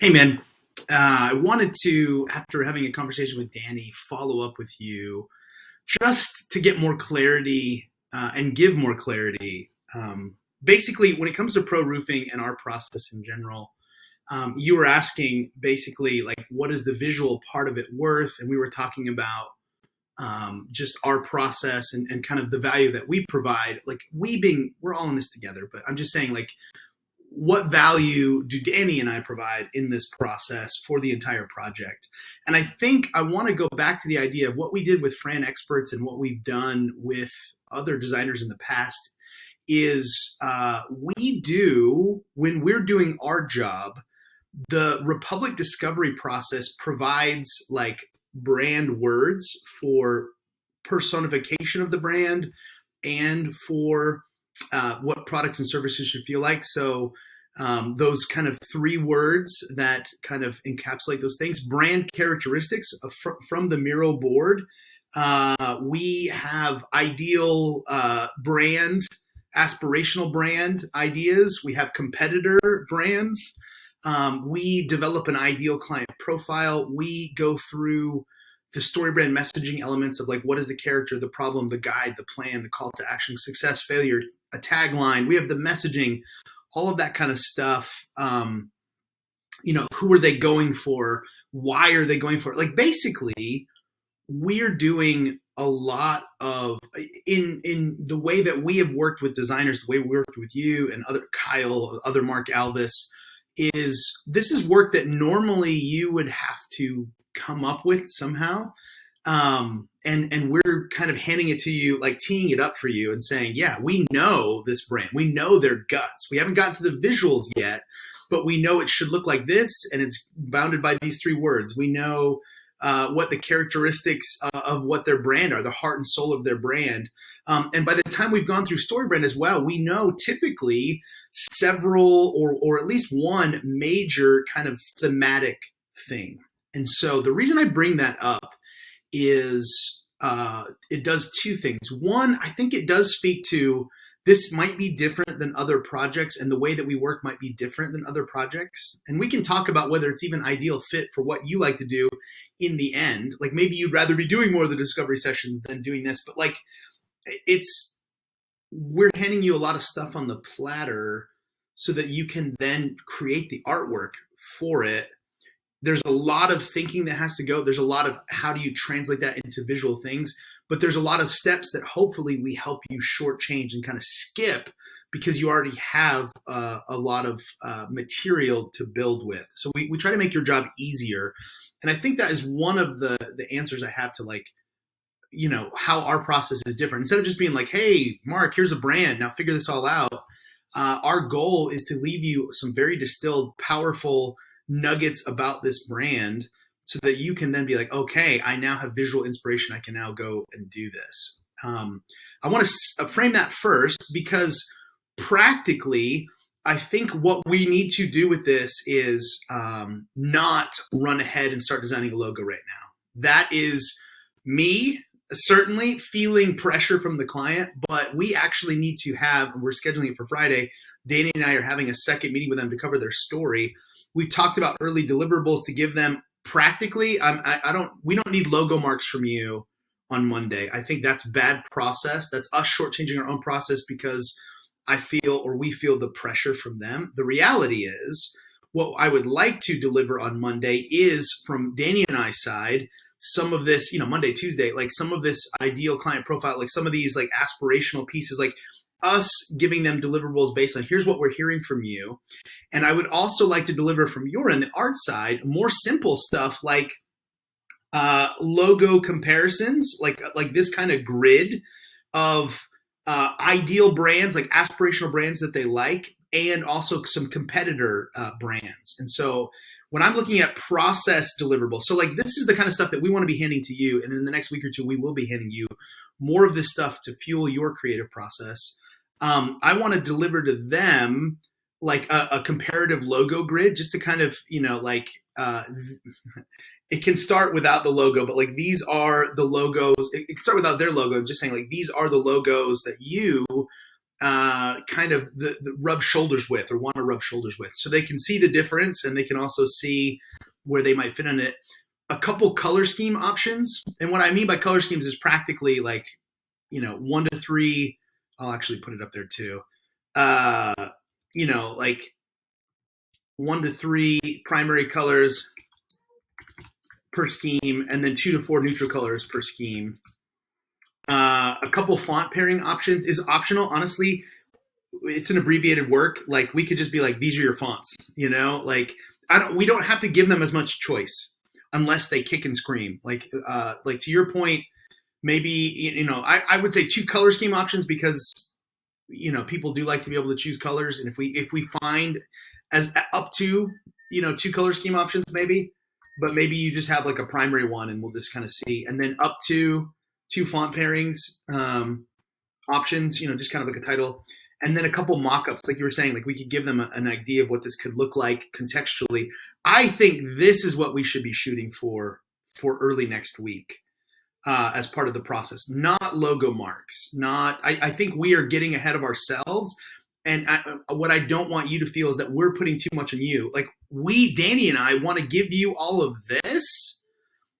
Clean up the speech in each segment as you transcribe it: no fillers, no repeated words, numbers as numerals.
Hey, man. I wanted to, after having a conversation with Danny, follow up with you just to get more clarity and give more clarity. Basically, when it comes to pro roofing and our process in general, you were asking basically, like, what is the visual part of it worth? And we were talking about just our process and kind of the value that we provide. Like, we're all in this together, but I'm just saying, like, what value do Danny and I provide in this process for the entire project? And I think I want to go back to the idea of what we did with Fran Experts and what we've done with other designers in the past is we do, when we're doing our job, the Republic discovery process provides like brand words for personification of the brand and for what products and services should feel like. So those kind of three words that kind of encapsulate those things, brand characteristics from the Miro board. We have ideal brand, aspirational brand ideas. We have competitor brands. We develop an ideal client profile. We go through the story brand messaging elements of like, what is the character, the problem, the guide, the plan, the call to action, success, failure, a tagline. We have the messaging, all of that kind of stuff. Who are they going for? Why are they going for it? Like, basically, we're doing a lot of in the way that we have worked with designers, the way we worked with you and other Kyle, other Mark Alvis, is this is work that normally you would have to come up with somehow. And we're kind of handing it to you, like teeing it up for you and saying, yeah, we know this brand. We know their guts. We haven't gotten to the visuals yet, but we know it should look like this. And it's bounded by these three words. We know what the characteristics of what their brand are, the heart and soul of their brand. And by the time we've gone through story brand as well, we know typically several or at least one major kind of thematic thing. And so the reason I bring that up is it does two things. One, I think it does speak to this might be different than other projects, and the way that we work might be different than other projects. And we can talk about whether it's even ideal fit for what you like to do in the end. Like, maybe you'd rather be doing more of the discovery sessions than doing this, but like we're handing you a lot of stuff on the platter so that you can then create the artwork for it. There's a lot of thinking that has to go. There's a lot of how do you translate that into visual things, but there's a lot of steps that hopefully we help you shortchange and kind of skip because you already have a lot of material to build with. So we try to make your job easier. And I think that is one of the answers I have to, like, how our process is different. Instead of just being like, hey, Mark, here's a brand, now figure this all out. Our goal is to leave you some very distilled, powerful nuggets about this brand so that you can then be like, okay, I now have visual inspiration. I can now go and do this. I want to frame that first because practically, I think what we need to do with this is not run ahead and start designing a logo right now. That is me certainly feeling pressure from the client, but we actually need to have, we're scheduling it for Friday. Danny and I are having a second meeting with them to cover their story. We've talked about early deliverables to give them practically. We don't need logo marks from you on Monday. I think that's bad process. That's us shortchanging our own process because we feel the pressure from them. The reality is what I would like to deliver on Monday is from Danny and I's side, some of this, Monday, Tuesday, like some of this ideal client profile, like some of these like aspirational pieces, like us giving them deliverables based on here's what we're hearing from you. And I would also like to deliver from your end, the art side, more simple stuff like logo comparisons, like this kind of grid of ideal brands, like aspirational brands that they like, and also some competitor brands. And so when I'm looking at process deliverables, so like this is the kind of stuff that we want to be handing to you. And in the next week or two, we will be handing you more of this stuff to fuel your creative process. I want to deliver to them like a comparative logo grid just to kind of, it can start without the logo, but like these are the logos. It can start without their logo, just saying like these are the logos that you kind of the rub shoulders with or want to rub shoulders with, so they can see the difference and they can also see where they might fit in it. A couple color scheme options, and what I mean by color schemes is practically like 1 to 3. I'll actually put it up there too. Like 1 to 3 primary colors per scheme, and then 2 to 4 neutral colors per scheme. A couple font pairing options is optional. Honestly, it's an abbreviated work. Like we could just be like, these are your fonts. Like we don't have to give them as much choice unless they kick and scream. Like to your point, maybe I would say 2 color scheme options because people do like to be able to choose colors, and if we find as up to 2 color scheme options maybe, but maybe you just have like a primary one and we'll just kind of see, and then up to 2 font pairings options, just kind of like a title, and then a couple mock-ups, like you were saying, like we could give them an idea of what this could look like contextually. I think this is what we should be shooting for early next week. As part of the process, not logo marks, I think we are getting ahead of ourselves. And what I don't want you to feel is that we're putting too much on you. Like Danny and I want to give you all of this,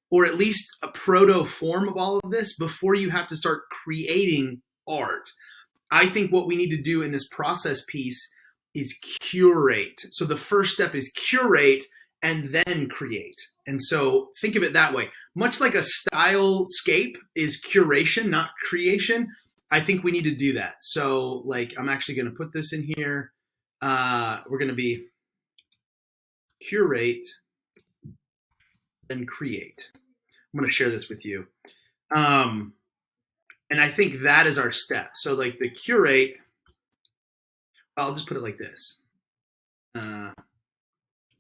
or at least a proto form of all of this before you have to start creating art. I think what we need to do in this process piece is curate. So the first step is curate and then create. And so think of it that way. Much like a stylescape is curation, not creation, I think we need to do that. So like, I'm actually going to put this in here. We're going to be curate, then create. I'm going to share this with you. And I think that is our step. So like the curate, I'll just put it like this.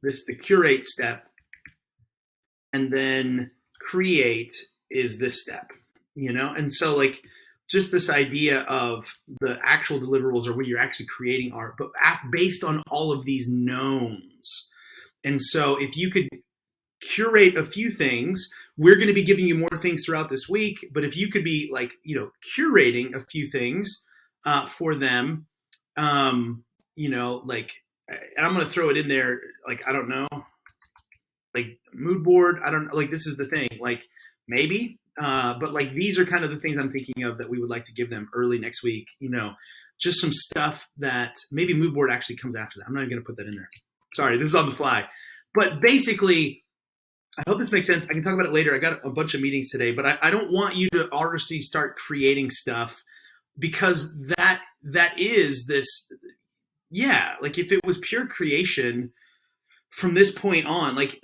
The curate step, and then create is this step, And so like just this idea of the actual deliverables or when you're actually creating art, but based on all of these knowns. And so if you could curate a few things, we're going to be giving you more things throughout this week, but if you could be like, curating a few things for them, like, and I'm going to throw it in there. Like, I don't know, like mood board. I don't know. Like, this is the thing, like maybe, but like, these are kind of the things I'm thinking of that we would like to give them early next week, just some stuff that maybe mood board actually comes after that. I'm not even going to put that in there. Sorry, this is on the fly, but basically I hope this makes sense. I can talk about it later. I got a bunch of meetings today, but I don't want you to already start creating stuff because that is this. Yeah, like if it was pure creation from this point on, like,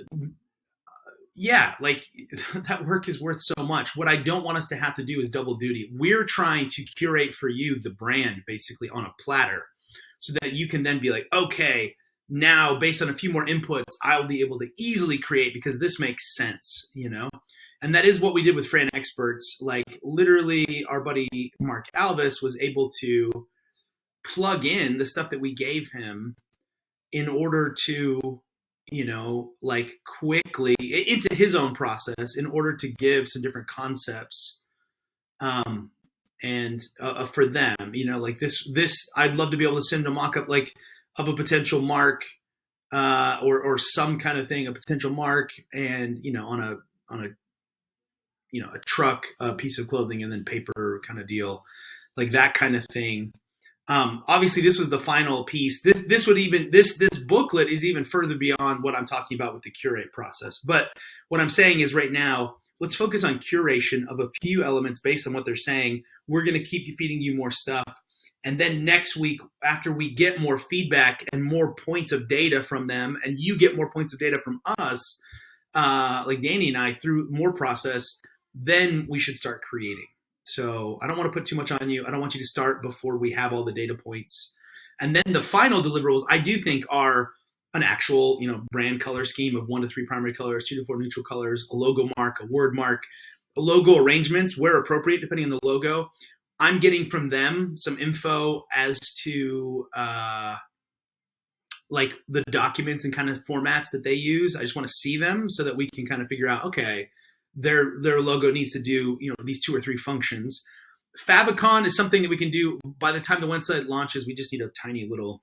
yeah, like that work is worth so much. What I don't want us to have to do is double duty. We're trying to curate for you the brand basically on a platter so that you can then be like, okay, now based on a few more inputs, I'll be able to easily create because this makes sense, And that is what we did with Fran Experts. Like literally our buddy Mark Alvis was able to plug in the stuff that we gave him in order to, like quickly into his own process in order to give some different concepts and for them, like this, I'd love to be able to send a mock-up like of a potential mark or some kind of thing, a potential mark and, on a truck, a piece of clothing and then paper kind of deal, like that kind of thing. Obviously this was the final piece. This booklet is even further beyond what I'm talking about with the curate process. But what I'm saying is right now, let's focus on curation of a few elements based on what they're saying. We're going to keep feeding you more stuff. And then next week, after we get more feedback and more points of data from them, and you get more points of data from us, like Danny and I, through more process, then we should start creating. So I don't want to put too much on you. I don't want you to start before we have all the data points. And then the final deliverables, I do think, are an actual, brand color scheme of 1 to 3 primary colors, 2 to 4 neutral colors, a logo mark, a word mark, a logo arrangements where appropriate, depending on the logo. I'm getting from them some info as to like the documents and kind of formats that they use. I just want to see them so that we can kind of figure out, okay, their logo needs to do, these 2 or 3 functions. favicon is something that we can do by the time the website launches. We just need a tiny little,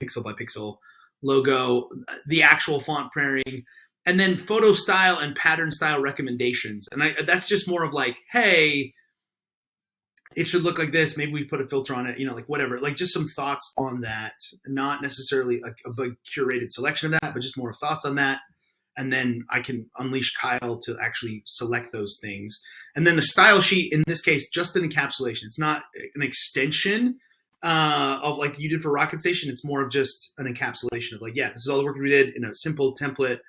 pixel by pixel logo, the actual font pairing, and then photo style and pattern style recommendations. And that's just more of like, hey, it should look like this. Maybe we put a filter on it, like whatever, like just some thoughts on that, not necessarily like a big curated selection of that, but just more thoughts on that. And then I can unleash Kyle to actually select those things. And then the style sheet, in this case, just an encapsulation. It's not an extension of like you did for Rocket Station. It's more of just an encapsulation of like, yeah, this is all the work we did in a simple template,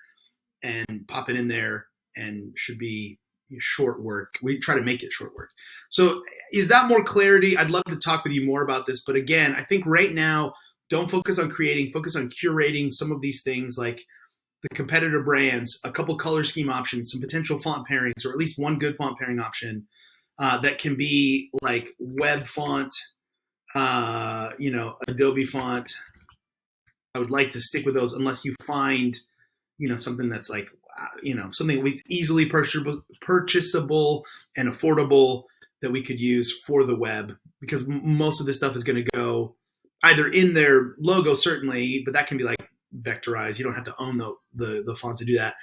and pop it in there, and should be short work. We try to make it short work. So is that more clarity? I'd love to talk with you more about this. But again, I think right now, don't focus on creating, focus on curating some of these things, like the competitor brands, a couple color scheme options, some potential font pairings, or at least one good font pairing option that can be like web font, Adobe font. I would like to stick with those unless you find, something that's like, something easily purchasable and affordable that we could use for the web, because most of this stuff is going to go either in their logo, certainly, but that can be like vectorized. You don't have to own the font to do that.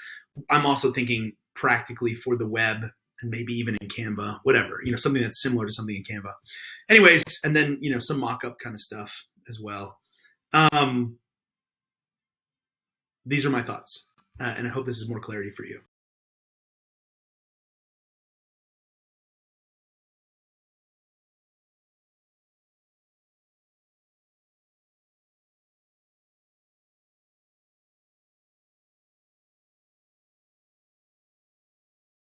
I'm also thinking practically for the web, and maybe even in Canva, whatever, something that's similar to something in Canva. Anyways, and then, some mock-up kind of stuff as well. These are my thoughts, and I hope this is more clarity for you.